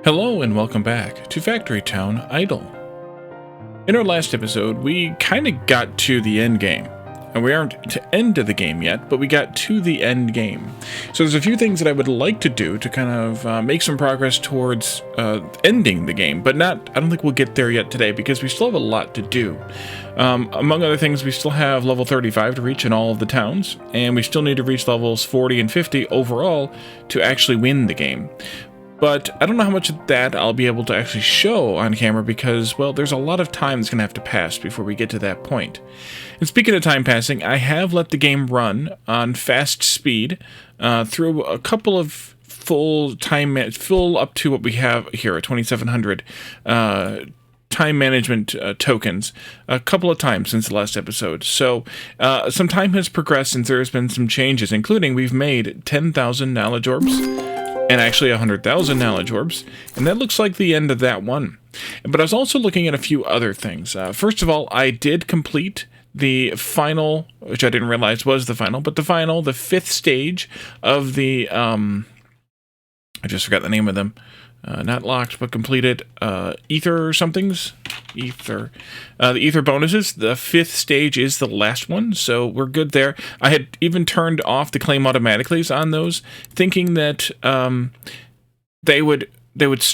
Hello and welcome back to Factory Town Idle. In our last episode, we kind of got to the end game. And we aren't to end of the game yet, but we got to the end game. So there's a few things that I would like to do to kind of make some progress towards ending the game, but I don't think we'll get there yet today because we still have a lot to do. Among other things, we still have level 35 to reach in all of the towns, and we still need to reach levels 40 and 50 overall to actually win the game. But I don't know how much of that I'll be able to actually show on camera because, well, there's a lot of time that's going to have to pass before we get to that point. And speaking of time passing, I have let the game run on fast speed through a couple of full up to what we have here at 2700 time management tokens a couple of times since the last episode. So some time has progressed since there's been some changes, including we've made 10,000 knowledge orbs. And actually 100,000 knowledge orbs, and that looks like the end of that one. But I was also looking at a few other things. First of all, I did complete the final, which I didn't realize was the final, but the fifth stage of the, I just forgot the name of them. Not locked, but completed. Ether somethings. The ether bonuses. The fifth stage is the last one, so we're good there. I had even turned off the claim automatically on those, thinking that they would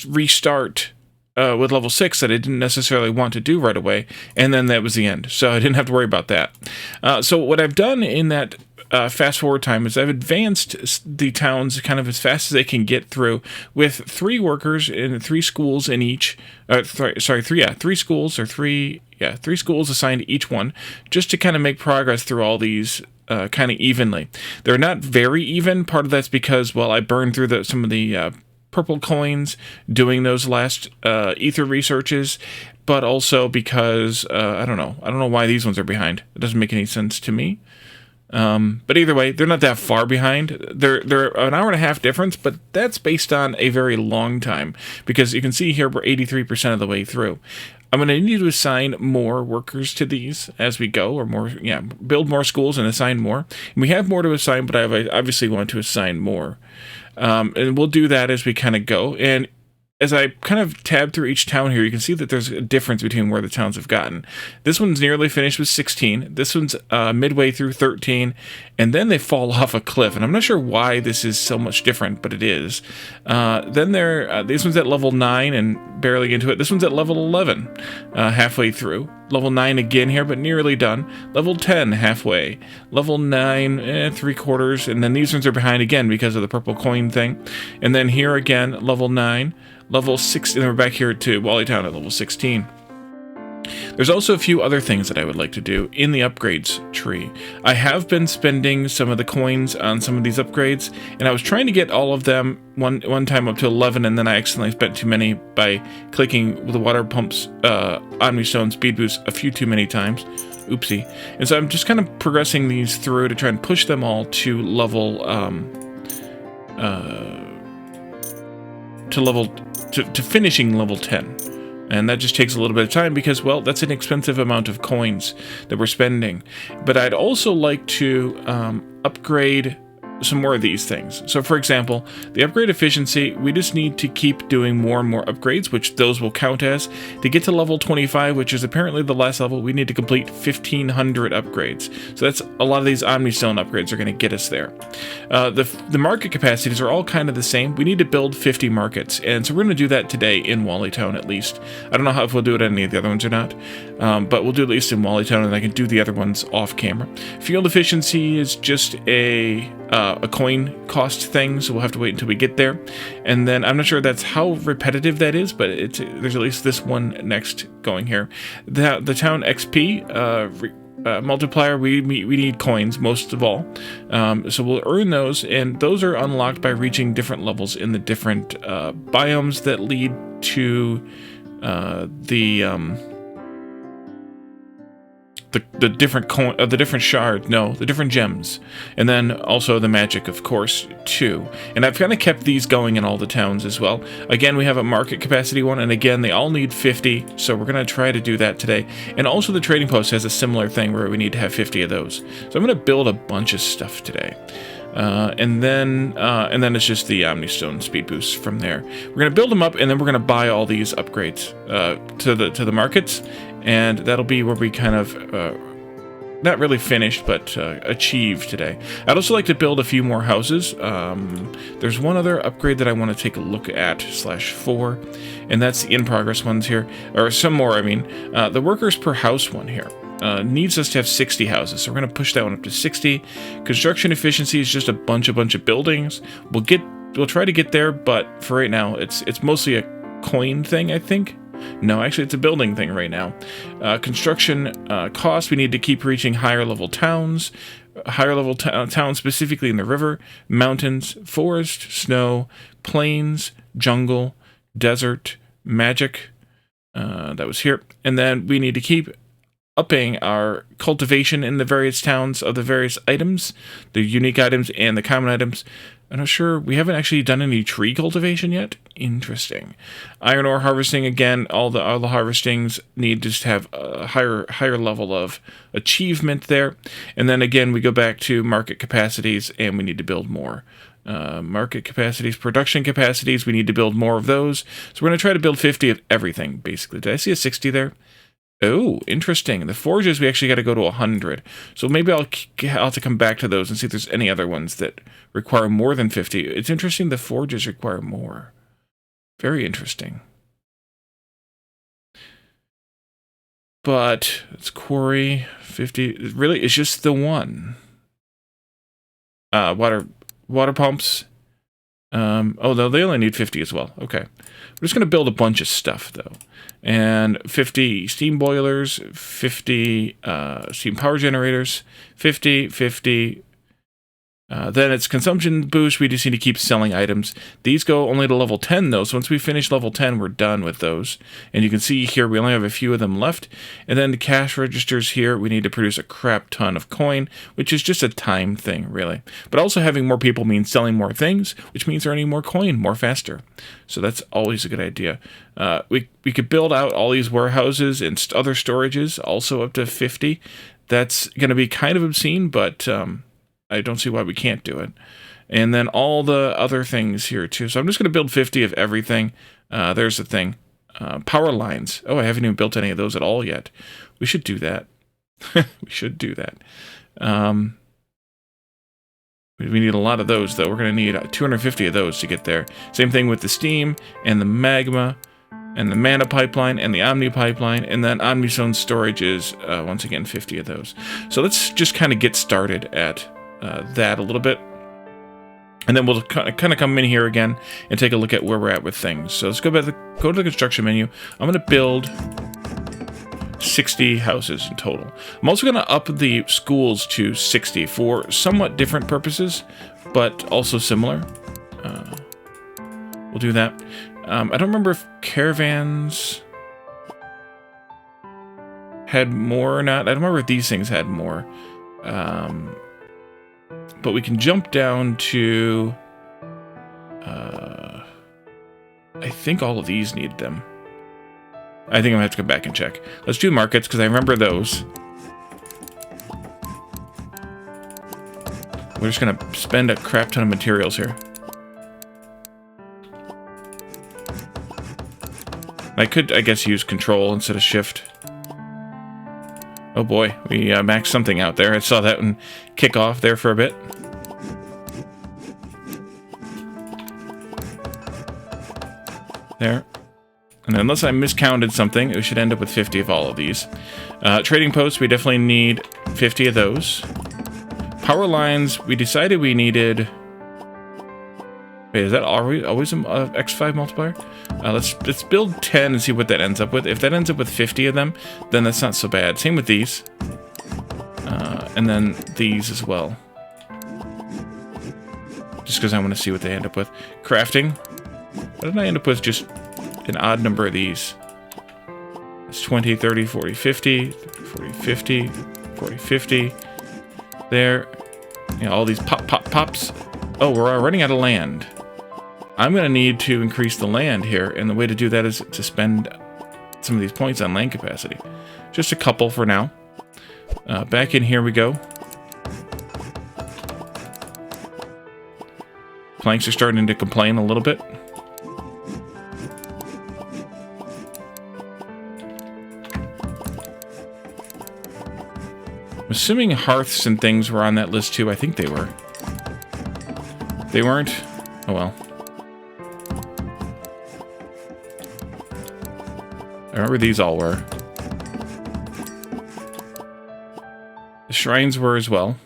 restart with level 6 that I didn't necessarily want to do right away, and then that was the end. So I didn't have to worry about that. So what I've done in that fast forward time is I've advanced the towns kind of as fast as they can get through with 3 workers in 3 schools in each. 3 schools assigned to each one, just to kind of make progress through all these kind of evenly. They're not very even. Part of that's because, well, I burned through some of the purple coins doing those last ether researches, but also because I don't know why these ones are behind. It doesn't make any sense to me. But either way, they're not that far behind. They're an hour and a half difference, but that's based on a very long time, because you can see here we're 83% of the way through. I'm going to need to assign more workers to these as we go, or build more schools and assign more. And we have more to assign, but I obviously want to assign more. And we'll do that as we kind of go. And as I kind of tab through each town here, you can see that there's a difference between where the towns have gotten. This one's nearly finished with 16. This one's midway through 13. And then they fall off a cliff. And I'm not sure why this is so much different, but it is. Then this one's at level 9 and barely into it. This one's at level 11, halfway through. Level 9 again here, but nearly done. Level 10, halfway. Level 9, 3/4. And then these ones are behind again because of the purple coin thing. And then here again, level 9. Level 6, and then we're back here to Wally Town at level 16. There's also a few other things that I would like to do in the upgrades tree. I have been spending some of the coins on some of these upgrades, and I was trying to get all of them one time up to 11, and then I accidentally spent too many by clicking the water pumps Omnistone speed boost a few too many times. Oopsie. And so I'm just kind of progressing these through to try and push them all to level to finishing level 10. And that just takes a little bit of time because, well, that's an expensive amount of coins that we're spending. But I'd also like to upgrade some more of these things. So, for example, the upgrade efficiency, we just need to keep doing more and more upgrades, which those will count as. To get to level 25, which is apparently the last level, we need to complete 1,500 upgrades. So that's a lot of these Omnistone upgrades are going to get us there. The market capacities are all kind of the same. We need to build 50 markets, and so we're going to do that today in Wally Town at least. I don't know if we'll do it at any of the other ones or not, but we'll do it at least in Wally Town, and I can do the other ones off camera. Field efficiency is just a coin cost thing, so we'll have to wait until we get there. And then I'm not sure that's how repetitive that is, but there's at least this one next going here. The town XP multiplier, we need coins most of all, so we'll earn those, and those are unlocked by reaching different levels in the different biomes that lead to the different shards, the different gems, and then also the magic, of course, too. And I've kind of kept these going in all the towns as well. Again, we have a market capacity one, and again, they all need 50, so we're going to try to do that today. And also the trading post has a similar thing where we need to have 50 of those. So I'm going to build a bunch of stuff today. and then it's just the Omnistone speed boost from there. We're gonna build them up, and then we're gonna buy all these upgrades to the markets, and that'll be where we kind of not really finished, but achieved today. I'd also like to build a few more houses. There's one other upgrade that I want to take a look at, /4, and that's the in-progress ones here, or some more, I mean. The workers per house one here needs us to have 60 houses, so we're going to push that one up to 60. Construction efficiency is just a bunch of buildings. We'll try to get there, but for right now, it's mostly a coin thing, I think. No, actually, it's a building thing right now. Construction costs, we need to keep reaching higher level towns. Higher level towns specifically in the river, mountains, forest, snow, plains, jungle, desert, magic. That was here. And then we need to keep upping our cultivation in the various towns of the various items, the unique items and the common items. I'm not sure. We haven't actually done any tree cultivation yet. Interesting. Iron ore harvesting, again, all the harvestings need to just have a higher level of achievement there. And then again, we go back to market capacities, and we need to build more. Market capacities, production capacities, we need to build more of those. So we're going to try to build 50 of everything, basically. Did I see a 60 there? Oh, interesting. The forges, we actually got to go to 100. So maybe I'll have to come back to those and see if there's any other ones that require more than 50. It's interesting the forges require more. Very interesting. But it's quarry, 50. Really, it's just the one. Water pumps. Oh, no, they only need 50 as well. Okay. We're just going to build a bunch of stuff, though. And 50 steam boilers, 50 steam power generators, 50. Then it's consumption boost. We just need to keep selling items. These go only to level 10, though. So once we finish level 10, we're done with those. And you can see here we only have a few of them left. And then the cash registers here, we need to produce a crap ton of coin, which is just a time thing, really. But also having more people means selling more things, which means earning more coin more faster. So that's always a good idea. We could build out all these warehouses and other storages, also up to 50. That's going to be kind of obscene, but I don't see why we can't do it. And then all the other things here, too. So I'm just going to build 50 of everything. There's the thing. Power lines. Oh, I haven't even built any of those at all yet. We should do that. We should do that. We need a lot of those, though. We're going to need 250 of those to get there. Same thing with the steam and the magma and the mana pipeline and the omni pipeline. And then Omnistone storage is, once again, 50 of those. So let's just kind of get started at that a little bit, and then we'll kind of come in here again and take a look at where we're at with things. So let's go to the construction menu. I'm going to build 60 houses in total. I'm also going to up the schools to 60 for somewhat different purposes, but also similar. We'll do that. I don't remember if caravans had more or not. I don't remember if these things had more. But we can jump down to, I think all of these need them. I think I'm going to have to go back and check. Let's do markets, because I remember those. We're just going to spend a crap ton of materials here. I could, I guess, use control instead of shift. Oh boy, we maxed something out there. I saw that one kick off there for a bit. There. And unless I miscounted something, we should end up with 50 of all of these. Trading posts, we definitely need 50 of those. Power lines, we decided we needed... Wait, is that always an X5 multiplier? Let's build 10 and see what that ends up with. If that ends up with 50 of them, then that's not so bad. Same with these. And then these as well. Just because I want to see what they end up with. Crafting. What did I end up with? Just an odd number of these. It's 20, 30, 40, 50, 40, 50, 40, 50. There. You know, all these pops. Oh, we're running out of land. I'm going to need to increase the land here, and the way to do that is to spend some of these points on land capacity. Just a couple for now. Back in here we go. planks are starting to complain a little bit. I'm assuming hearths and things were on that list too. I think they were. If they weren't, oh well. I remember these all were. The shrines were as well.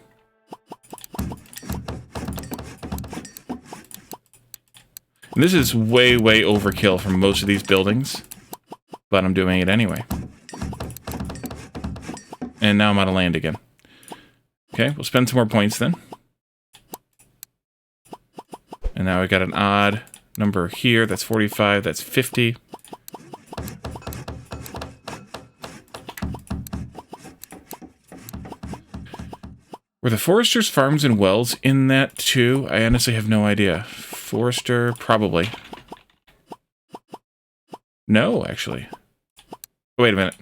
And this is way, way overkill for most of these buildings, but I'm doing it anyway. And now I'm out of land again. Okay, we'll spend some more points then. And now I got an odd number here. That's 45, that's 50. Were the foresters' farms and wells in that too? I honestly have no idea. Forester, probably. No, actually. Wait a minute.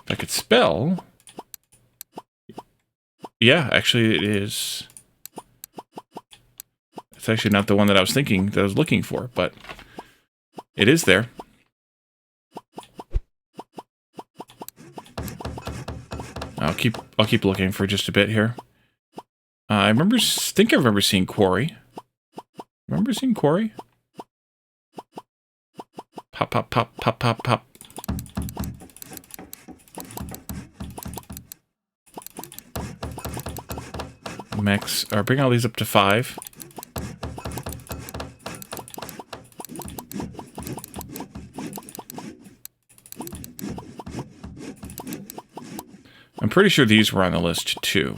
If I could spell... Yeah, actually it is. It's actually not the one that I was thinking, that I was looking for, but it is there. I'll keep looking for just a bit here. I think I remember seeing quarry. Remember seeing quarry? Pop, pop, pop, pop, pop, pop. Max, or bring all these up to 5. I'm pretty sure these were on the list too.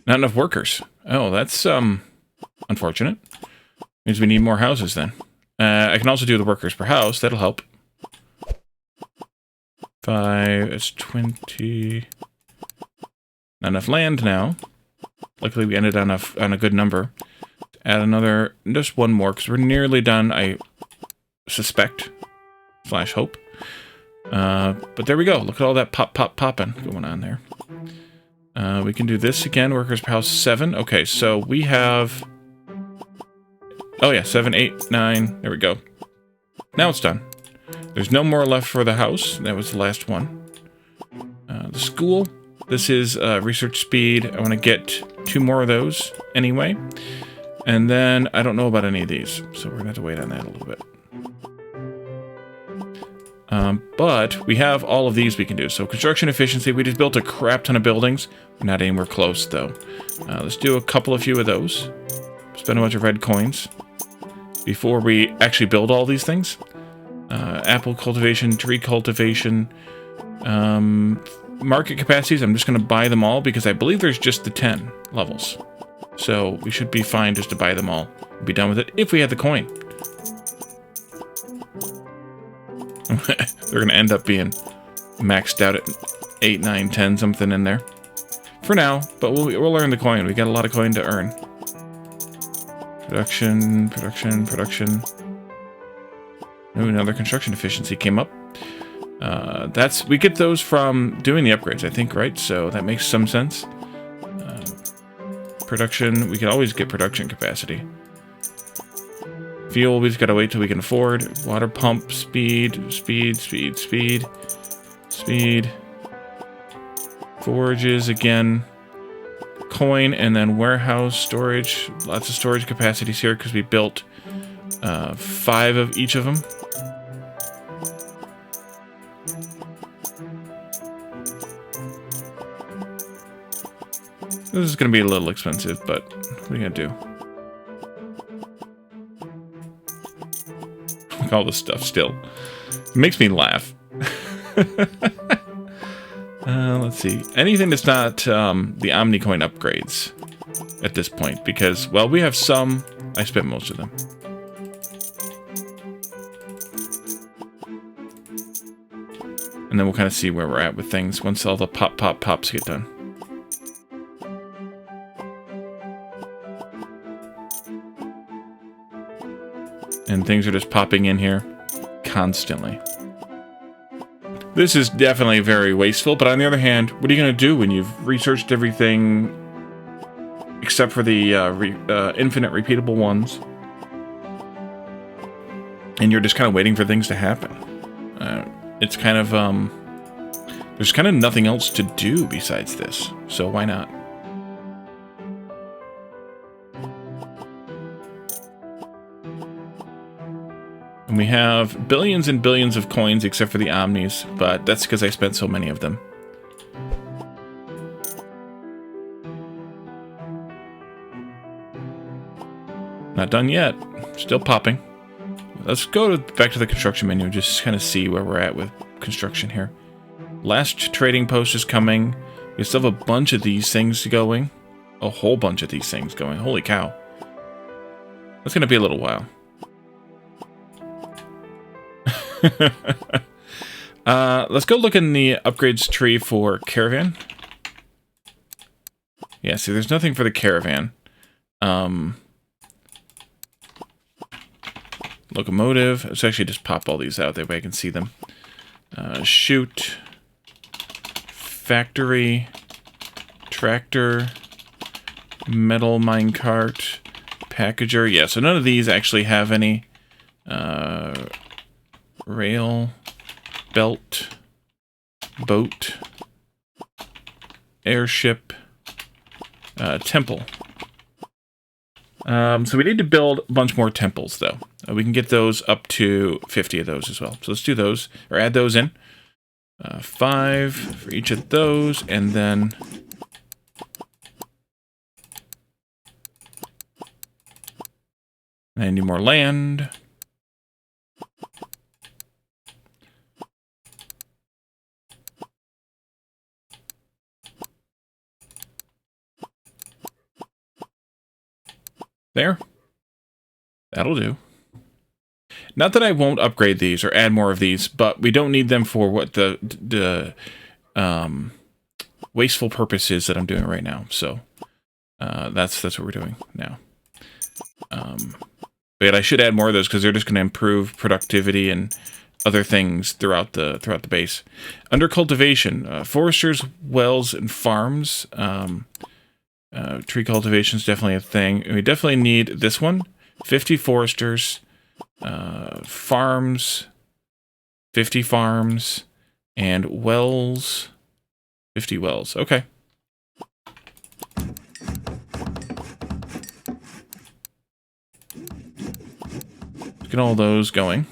Not enough workers. Oh, that's unfortunate. Means we need more houses then. I can also do the workers per house. That'll help. 5 is 20. Not enough land now. Luckily, we ended on a good number. Add another, just one more, because we're nearly done, I suspect. / hope. But there we go. Look at all that popping going on there. We can do this again. Workers per house 7. Okay, so we have... Oh yeah, 7, 8, 9. There we go. Now it's done. There's no more left for the house. That was the last one. The school. This is research speed. I want to get 2 more of those anyway. And then I don't know about any of these, so we're going to have to wait on that a little bit. But we have all of these we can do. So construction efficiency, we just built a crap ton of buildings. We're not anywhere close, though. Let's do a few of those. Spend a bunch of red coins before we actually build all these things. Apple cultivation, tree cultivation, market capacities. I'm just going to buy them all because I believe there's just the 10 levels. So we should be fine just to buy them all. We'll be done with it if we had the coin. They're going to end up being maxed out at 8, 9, 10, something in there. For now, but we'll earn the coin. We got a lot of coin to earn. Production, production, production. Ooh, another construction efficiency came up. We get those from doing the upgrades, I think, right? So that makes some sense. Production, we can always get production capacity. Fuel, we just gotta wait till we can afford. Water pump, speed, speed, speed, speed, speed. Forages again. Coin, and then warehouse, storage. Lots of storage capacities here because we built 5 of each of them. This is going to be a little expensive, but what are you going to do? Look at all this stuff still. It makes me laugh. Let's see. Anything that's not the Omnicoin upgrades at this point, because, well, we have some. I spent most of them. And then we'll kind of see where we're at with things once all the pops get done. and things are just popping in here constantly. This is definitely very wasteful, but on the other hand, what are you going to do when you've researched everything except for the infinite repeatable ones, and you're just kind of waiting for things to happen? It's kind of, there's kind of nothing else to do besides this, so why not? And we have billions and billions of coins except for the Omnis, but that's because I spent so many of them. Not done yet. Still popping. Let's go back to the construction menu and just kind of see where we're at with construction here. Last trading post is coming. We still have a bunch of these things going. A whole bunch of these things going. Holy cow. That's going to be a little while. Let's go look in the upgrades tree for caravan. Yeah, see, there's nothing for the caravan. Locomotive. Let's actually just pop all these out. That way I can see them. Chute. Factory. Tractor. Metal minecart. Packager. Yeah, so none of these actually have any. Rail. Belt. Boat. Airship. Temple. So we need to build a bunch more temples, though. We can get those up to 50 of those as well. So let's do those, or add those in. 5 for each of those, and then... I need more land. There. That'll do. Not that I won't upgrade these or add more of these, but we don't need them for what the wasteful purpose is that I'm doing right now. So that's what we're doing now. But I should add more of those because they're just going to improve productivity and other things throughout the base. Under cultivation, foresters, wells, and farms. Tree cultivation is definitely a thing. We definitely need this one. 50 foresters, farms, 50 farms, and wells, 50 wells. Okay. Get all those going.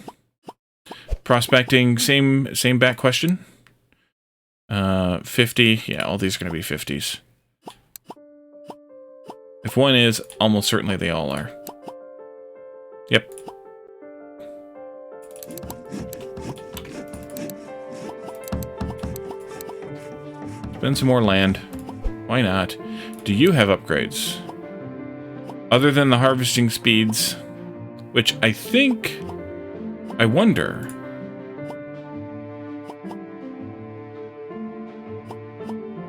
Prospecting, same back question. 50. Yeah, all these are going to be 50s. If one is, almost certainly they all are. Yep. Spend some more land. Why not? Do you have upgrades? Other than the harvesting speeds, which I think... I wonder...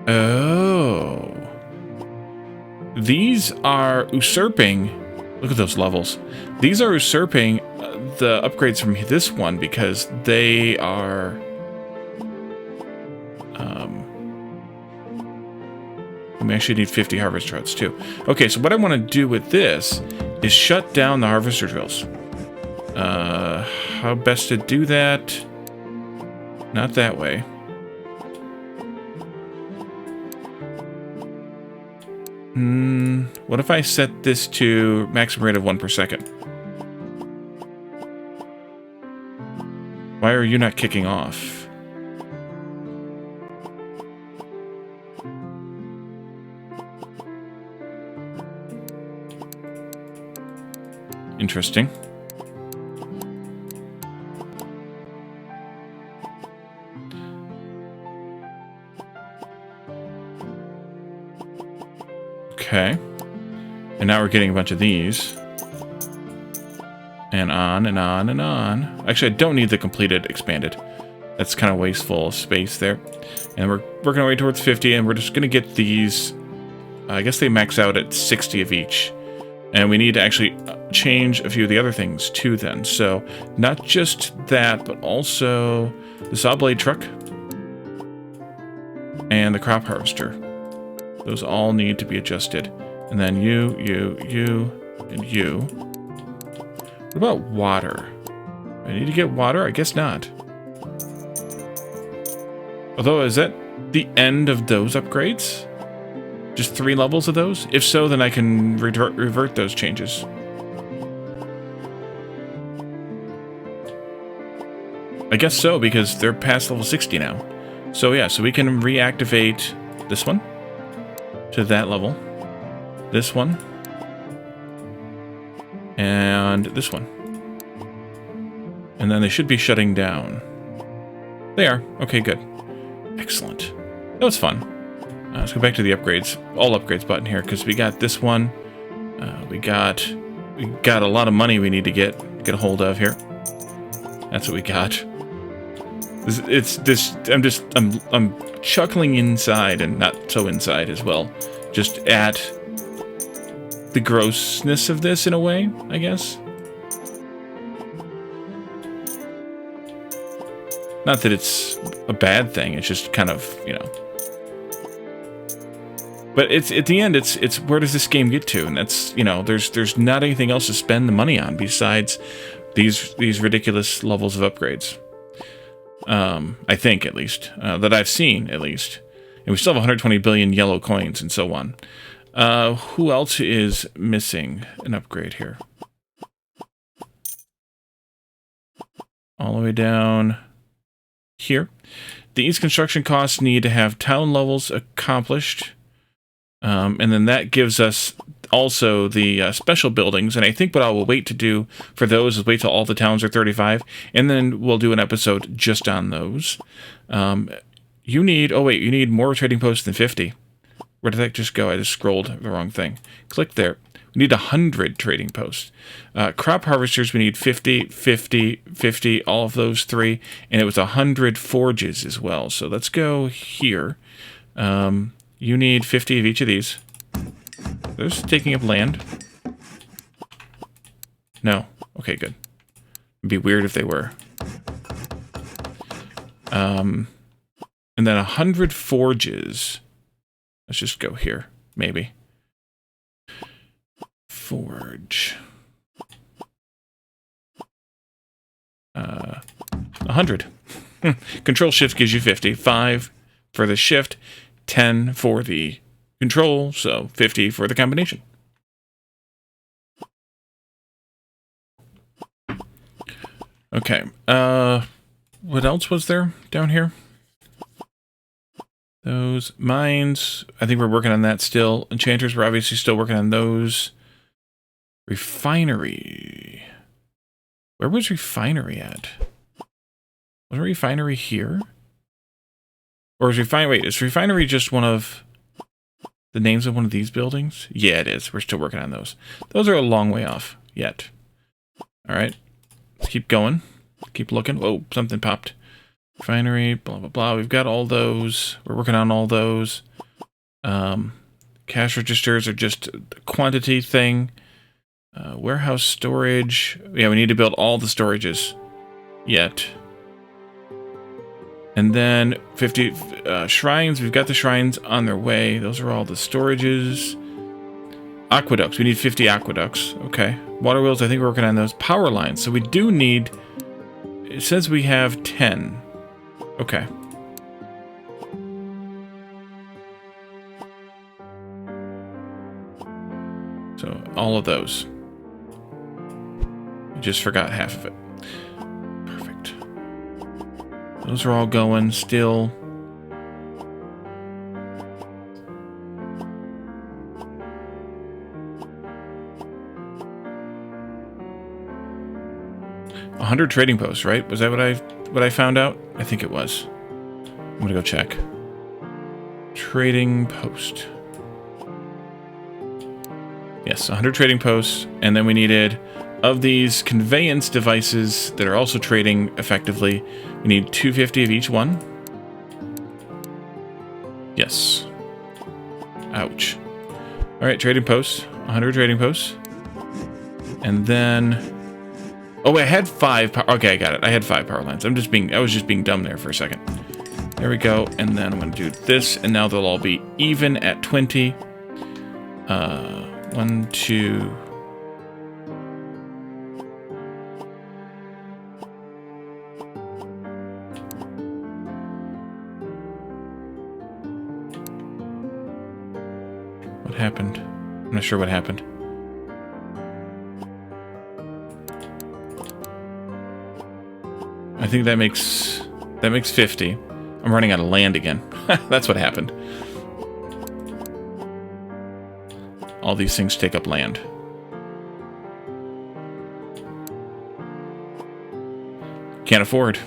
Oh... These are usurping... Look at those levels. These are usurping the upgrades from this one because they are... we actually need 50 harvester rods too. Okay, so what I want to do with this is shut down the harvester drills. How best to do that? Not that way. What if I set this to maximum rate of 1 per second? Why are you not kicking off? Interesting. Okay. And now we're getting a bunch of these. And on and on and on. Actually, I don't need the completed expanded. That's kind of wasteful space there. And we're working our way towards 50, and we're just going to get these... I guess they max out at 60 of each. And we need to actually change a few of the other things too then. So not just that, but also the saw blade truck and the crop harvester. Those all need to be adjusted. And then you, and you. What about water? I need to get water? I guess not. Although, is that the end of those upgrades? Just 3 levels of those? If so, then I can revert those changes. I guess so, because they're past level 60 now. So yeah, so we can reactivate this one to that level. This one. And this one. And then they should be shutting down. They are. Okay, good. Excellent. That was fun. Let's go back to the upgrades. All upgrades button here, because we got this one. We got a lot of money we need to get a hold of here. That's what we got. I'm chuckling inside and not so inside as well. Just at the grossness of this in a way, I guess. Not that it's a bad thing, it's just kind of, you know. But it's at the end, it's where does this game get to? And that's, you know, there's not anything else to spend the money on besides these ridiculous levels of upgrades. I think, at least. That I've seen, at least. And we still have 120 billion yellow coins and so on. Who else is missing an upgrade here? All the way down here. These construction costs need to have town levels accomplished. And then that gives us also the special buildings. And I think what I will wait to do for those is wait till all the towns are 35. And then we'll do an episode just on those. You need more trading posts than 50. Where did that just go? I just scrolled the wrong thing. Click there. We need 100 trading posts. Crop harvesters, we need 50, 50, 50, all of those 3. And it was 100 forges as well. So let's go here. You need 50 of each of these. They're just taking up land. No. Okay, good. It'd be weird if they were. And then 100 forges. Let's just go here, maybe. Forge. 100. Control shift gives you 50. 5 for the shift. 10 for the control, so 50 for the combination. Okay, what else was there down here? Those mines, I think we're working on that still. Enchanters, we're obviously still working on those. Refinery. Where was refinery at? Was refinery here? Or is refinery, wait, is refinery just one of the names of one of these buildings? Yeah, it is. We're still working on those. Those are a long way off yet. All right. Let's keep going. Keep looking. Whoa, something popped. Refinery, blah, blah, blah. We've got all those. We're working on all those. Cash registers are just a quantity thing. Warehouse storage. Yeah, we need to build all the storages yet. And then 50 shrines. We've got the shrines on their way. Those are all the storages. Aqueducts. We need 50 aqueducts. Okay. Water wheels, I think we're working on those. Power lines. So we do need... It says we have 10. Okay. So all of those. You just forgot half of it. Perfect. Those are all going still. $100 trading posts, right? Was that what I found out? I think it was. I'm gonna go check. Trading post. Yes, 100 trading posts, and then we needed, of these conveyance devices that are also trading effectively, we need 250 of each one. Yes. Ouch. All right, trading posts. 100 trading posts. And then... Oh, I had 5 power... Okay, I got it. I had 5 power lines. I was just being dumb there for a second. There we go. And then I'm going to do this, and now they'll all be even at 20. 1, 2... What happened? I'm not sure what happened. I think that makes 50. I'm running out of land again. That's what happened. All these things take up land. Can't afford.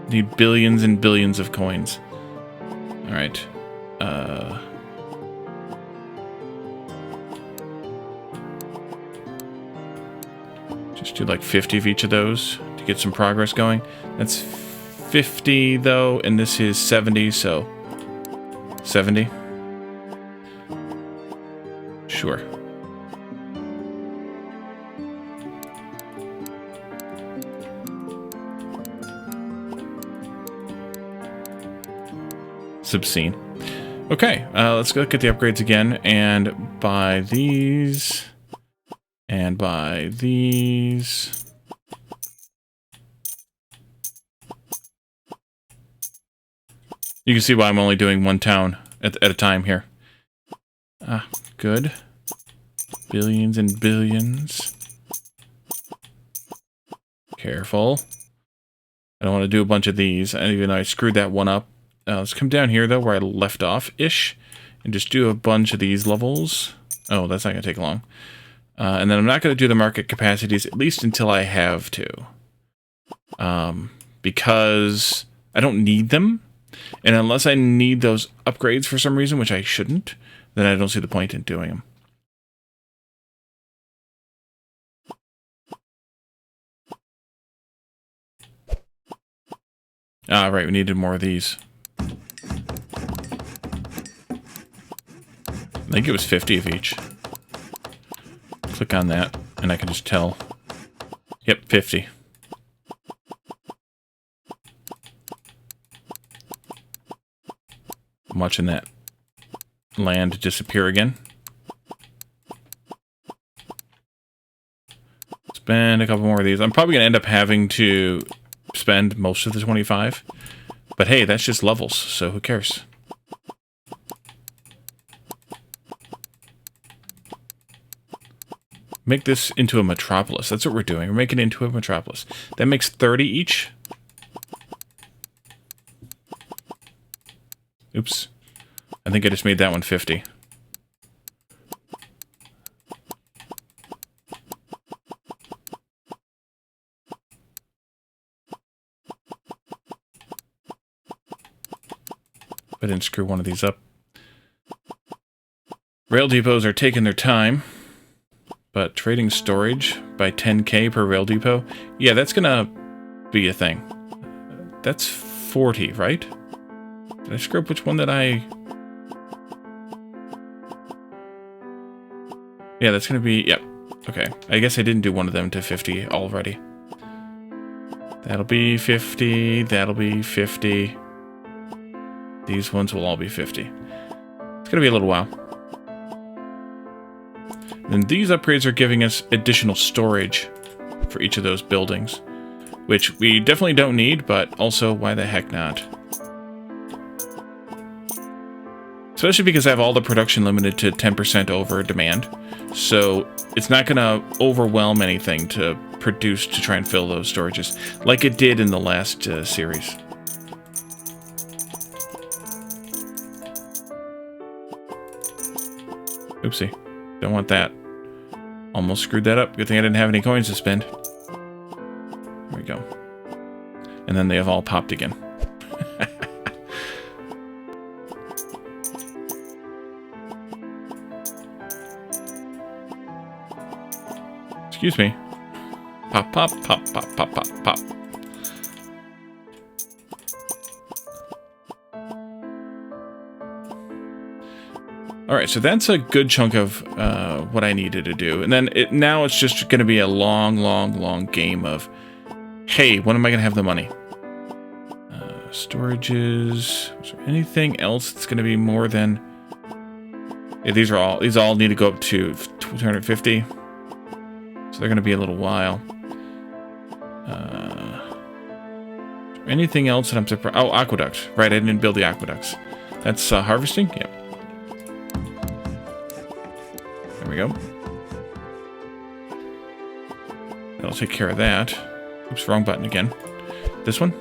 Need billions and billions of coins. All right. Just do like 50 of each of those to get some progress going. That's 50 though, and this is 70, so 70. Sure. Obscene. Okay, let's go look at the upgrades again and buy these. And buy these. You can see why I'm only doing one town at a time here. Ah, good. Billions and billions. Careful. I don't want to do a bunch of these, even though I screwed that one up. Let's come down here, though, where I left off-ish, and just do a bunch of these levels. Oh, that's not going to take long. And then I'm not going to do the market capacities, at least until I have to. Because I don't need them. And unless I need those upgrades for some reason, which I shouldn't, then I don't see the point in doing them. Ah, right, we needed more of these. I think it was 50 of each. Click on that, and I can just tell. Yep, 50. I'm watching that land disappear again. Spend a couple more of these. I'm probably going to end up having to spend most of the 25. But hey, that's just levels, so who cares? Make this into a metropolis. That's what we're doing. We're making it into a metropolis. That makes 30 each. Oops. I think I just made that one 50. I didn't screw one of these up. Rail depots are taking their time. But trading storage by 10k per rail depot? Yeah, that's gonna be a thing. That's 40, right? Did I screw up which one that I... Yeah, that's gonna be... Yep. Okay. I guess I didn't do one of them to 50 already. That'll be 50. That'll be 50. These ones will all be 50. It's gonna be a little while. And these upgrades are giving us additional storage for each of those buildings, which we definitely don't need, but also, why the heck not? Especially because I have all the production limited to 10% over demand, so it's not going to overwhelm anything to produce to try and fill those storages, like it did in the last series. Oopsie. Don't want that. Almost screwed that up. Good thing I didn't have any coins to spend. There we go. And then they have all popped again. Excuse me. Pop, pop, pop, pop, pop, pop, pop. All right, so that's a good chunk of what I needed to do. And then now it's just going to be a long game of, hey, when am I going to have the money? Storages. Is there anything else that's going to be more than... Yeah, these all need to go up to 250. So they're going to be a little while. Anything else that I'm surprised... Oh, aqueduct. Right, I didn't build the aqueducts. That's harvesting? Yep. There we go. That'll take care of that. Oops, wrong button again. This one?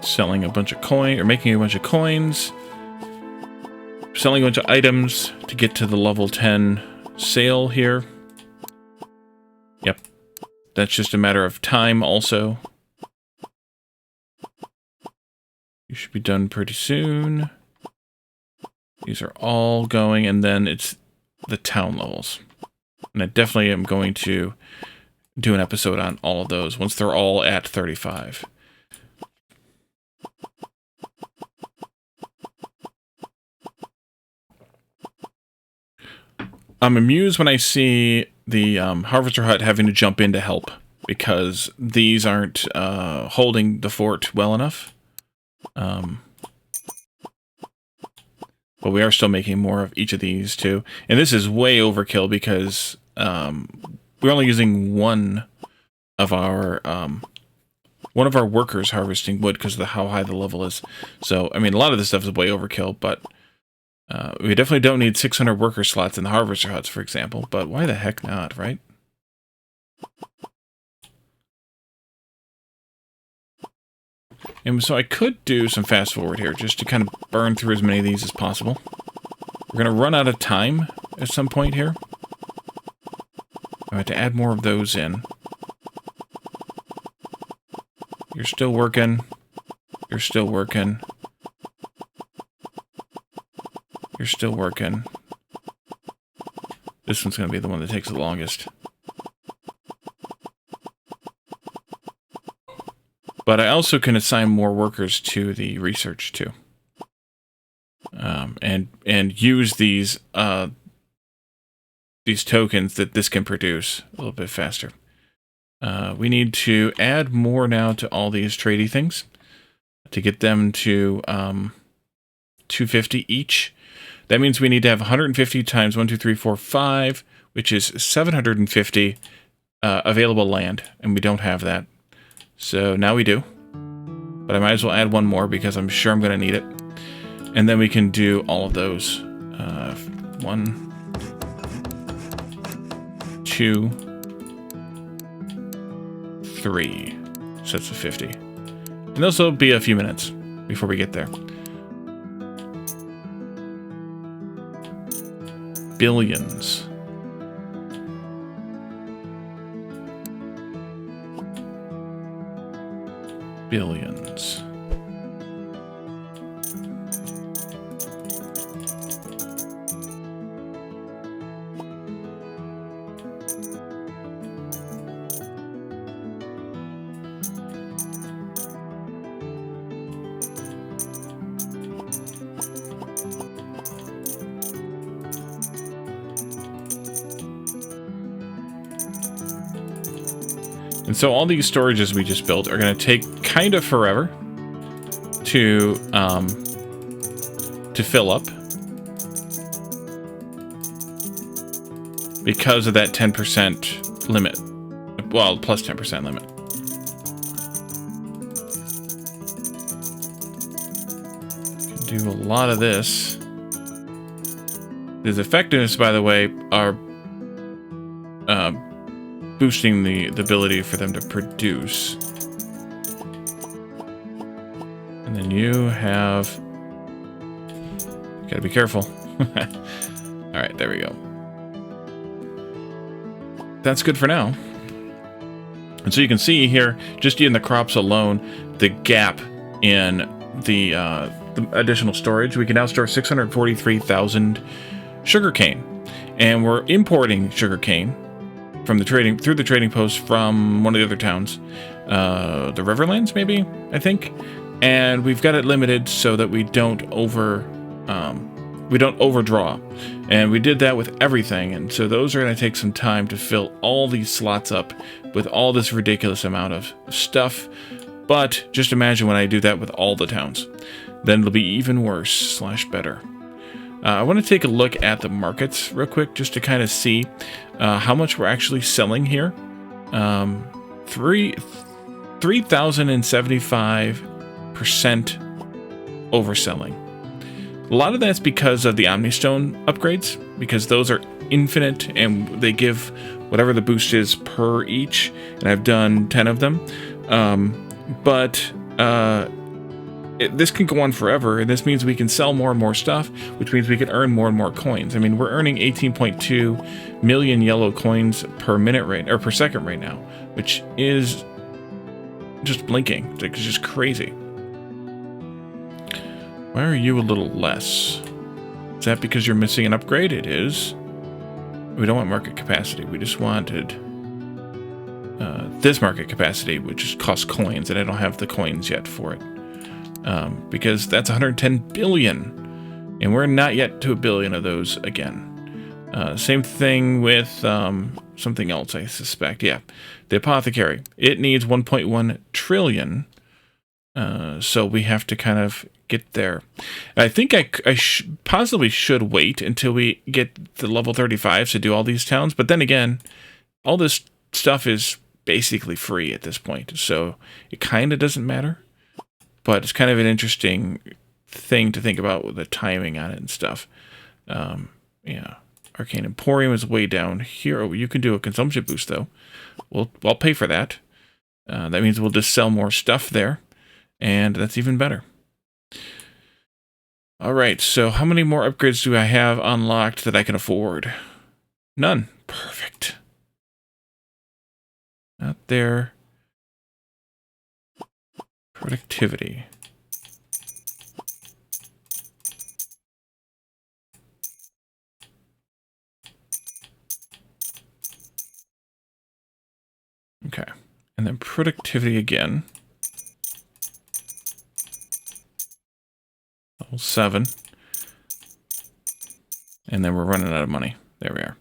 Selling a bunch of coin, or making a bunch of coins. Selling a bunch of items to get to the level 10 sale here. Yep. That's just a matter of time also. You should be done pretty soon. These are all going, and then it's the town levels. And I definitely am going to do an episode on all of those once they're all at 35. I'm amused when I see the Harvester Hut having to jump in to help, because these aren't holding the fort well enough. But we are still making more of each of these too. And this is way overkill because we're only using one of our workers harvesting wood because of how high the level is. So, I mean, a lot of this stuff is way overkill, but we definitely don't need 600 worker slots in the Harvester Huts, for example. But why the heck not, right? And so I could do some fast forward here, just to kind of burn through as many of these as possible. We're going to run out of time at some point here. I have to add more of those in. You're still working. You're still working. You're still working. This one's going to be the one that takes the longest. But I also can assign more workers to the research too, and use these tokens that this can produce a little bit faster. We need to add more now to all these tradey things to get them to 250 each. That means we need to have 150 times 1, 2, 3, 4, 5, which is 750 available land, and we don't have that. So now we do. But I might as well add one more because I'm sure I'm going to need it. And then we can do all of those. 1, 2, 3 sets of 50. And those will be a few minutes before we get there. Billions. Billions. And so all these storages we just built are going to take kind of forever to fill up because of that 10% limit. Well, plus 10% limit. Can do a lot of this. His effectiveness, by the way, are boosting the ability for them to produce. And then you have... Gotta be careful. Alright, there we go. That's good for now. And so you can see here, just in the crops alone, the gap in the additional storage. We can now store 643,000 sugarcane. And we're importing sugarcane from the trading post from one of the other towns, the Riverlands, maybe, I think. And we've got it limited so that we don't overdraw. And we did that with everything, and so those are going to take some time to fill all these slots up with all this ridiculous amount of stuff. But just imagine when I do that with all the towns. Then it'll be even worse / better. I want to take a look at the markets real quick just to kind of see how much we're actually selling here. 3,075% overselling. A lot of that's because of the Omnistone upgrades, because those are infinite and they give whatever the boost is per each, and I've done 10 of them. This can go on forever, and this means we can sell more and more stuff, which means we can earn more and more coins. I mean, we're earning 18.2 million yellow coins per minute or per second right now, which is just blinking. It's just crazy. Why are you a little less? Is that because you're missing an upgrade? It is. We don't want market capacity. We just wanted this market capacity, which costs coins, and I don't have the coins yet for it. Because that's 110 billion, and we're not yet to 1 billion of those again. Same thing with something else, I suspect. Yeah, the apothecary. It needs 1.1 trillion, so we have to kind of get there. And I think I possibly should wait until we get the level 35 to do all these towns, but then again, all this stuff is basically free at this point, so it kind of doesn't matter. But it's kind of an interesting thing to think about with the timing on it and stuff. Yeah, Arcane Emporium is way down here. Oh, you can do a consumption boost, though. I'll pay for that. That means we'll just sell more stuff there, and that's even better. All right, so how many more upgrades do I have unlocked that I can afford? None. Perfect. Not there. Productivity. Okay, and then productivity again. Level 7. And then we're running out of money. There we are.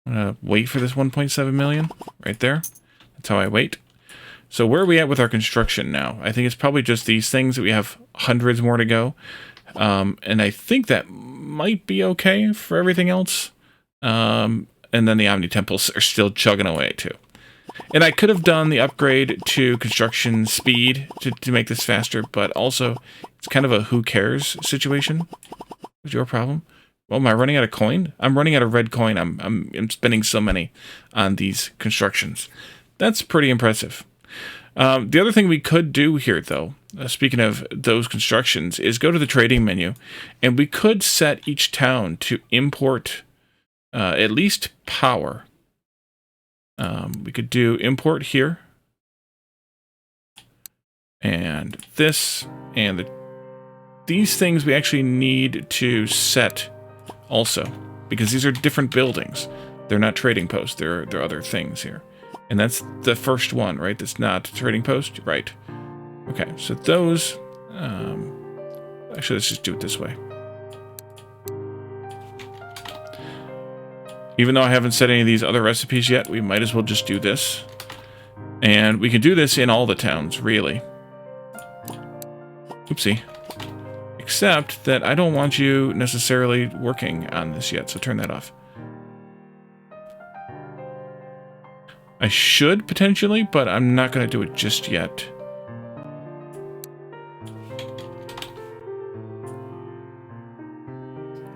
I'm gonna wait for this 1.7 million right there. That's how I wait. So where are we at with our construction now? I think it's probably just these things that we have hundreds more to go. And I think that might be okay for everything else. And then the Omni Temples are still chugging away too. And I could have done the upgrade to construction speed to make this faster, but also it's kind of a who cares situation. What's your problem? Well, am I running out of coin? I'm running out of red coin. I'm spending so many on these constructions. That's pretty impressive. The other thing we could do here, though, speaking of those constructions, is go to the trading menu, and we could set each town to import at least power. We could do import here, and this, and these things we actually need to set also, because these are different buildings. They're not trading posts. They're other things here. And that's the first one, right? That's not trading post, right? Okay, so those, actually, let's just do it this way. Even though I haven't set any of these other recipes yet, we might as well just do this. And we can do this in all the towns, really. Oopsie. Except that I don't want you necessarily working on this yet, so turn that off. I should, potentially, but I'm not going to do it just yet.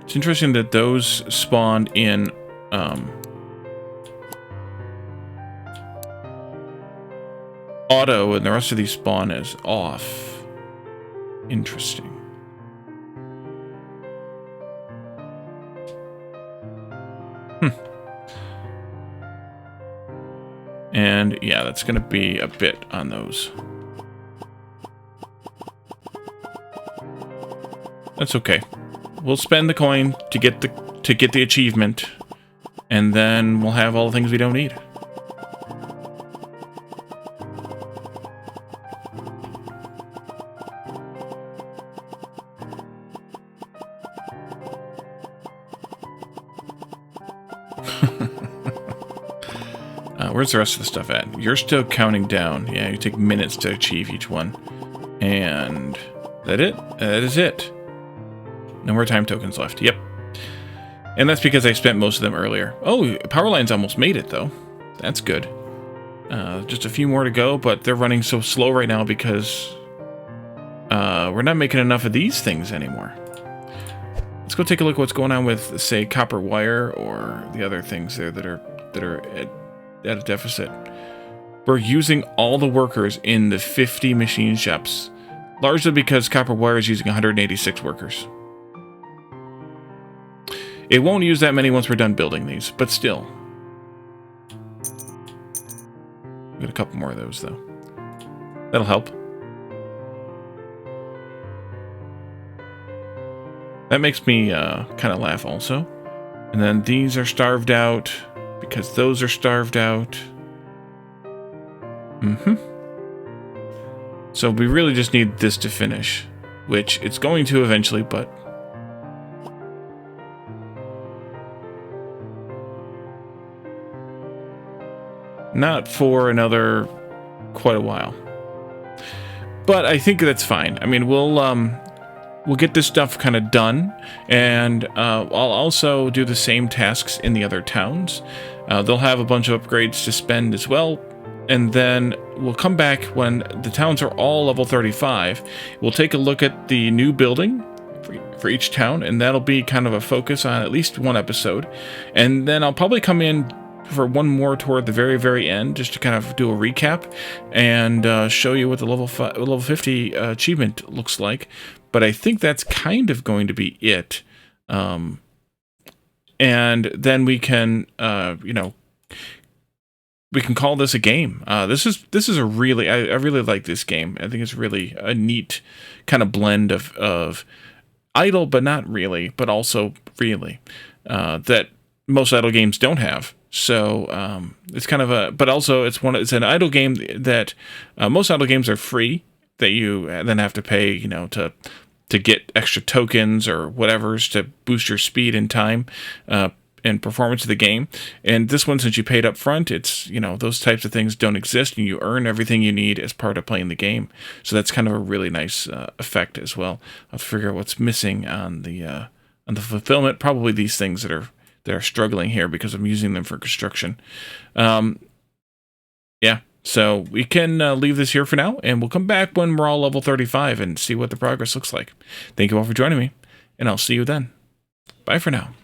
It's interesting that those spawned in auto, and the rest of these spawn as off. Interesting. And yeah, that's going to be a bit on those. That's okay. We'll spend the coin to get the to get the achievement, and then we'll have all the things we don't need. Where's the rest of the stuff at? You're still counting down. Yeah, you take minutes to achieve each one. And is that it? That is it. No more time tokens left. Yep. And that's because I spent most of them earlier. Oh, power lines almost made it, though. That's good. Just a few more to go, but they're running so slow right now because we're not making enough of these things anymore. Let's go take a look at what's going on with, say, copper wire or the other things there that are at a deficit. We're using all the workers in the 50 machine shops, largely because copper wire is using 186 workers. It won't use that many once we're done building these, but still. Got a couple more of those, though. That'll help. That makes me kind of laugh also. And then these are starved out because those are starved out. So we really just need this to finish, which it's going to eventually, but not for another quite a while. But I think that's fine. I mean, we'll get this stuff kind of done, and I'll also do the same tasks in the other towns. They'll have a bunch of upgrades to spend as well, and then we'll come back when the towns are all level 35. We'll take a look at the new building for each town, and that'll be kind of a focus on at least one episode. And then I'll probably come in for one more toward the very, very end, just to kind of do a recap and show you what the level 50 achievement looks like. But I think that's kind of going to be it. And then we can, we can call this a game. This is a really, I really like this game. I think it's really a neat kind of blend of idle, but not really, but also really, that most idle games don't have. So it's kind of but also it's an idle game that most idle games are free, that you then have to pay, to get extra tokens or whatever's to boost your speed and time and performance of the game. And this one, since you paid up front, it's, those types of things don't exist, and you earn everything you need as part of playing the game. So that's kind of a really nice effect as well. I'll figure out what's missing on the fulfillment. Probably these things that are struggling here because I'm using them for construction. Yeah. So we can leave this here for now, and we'll come back when we're all level 35 and see what the progress looks like. Thank you all for joining me, and I'll see you then. Bye for now.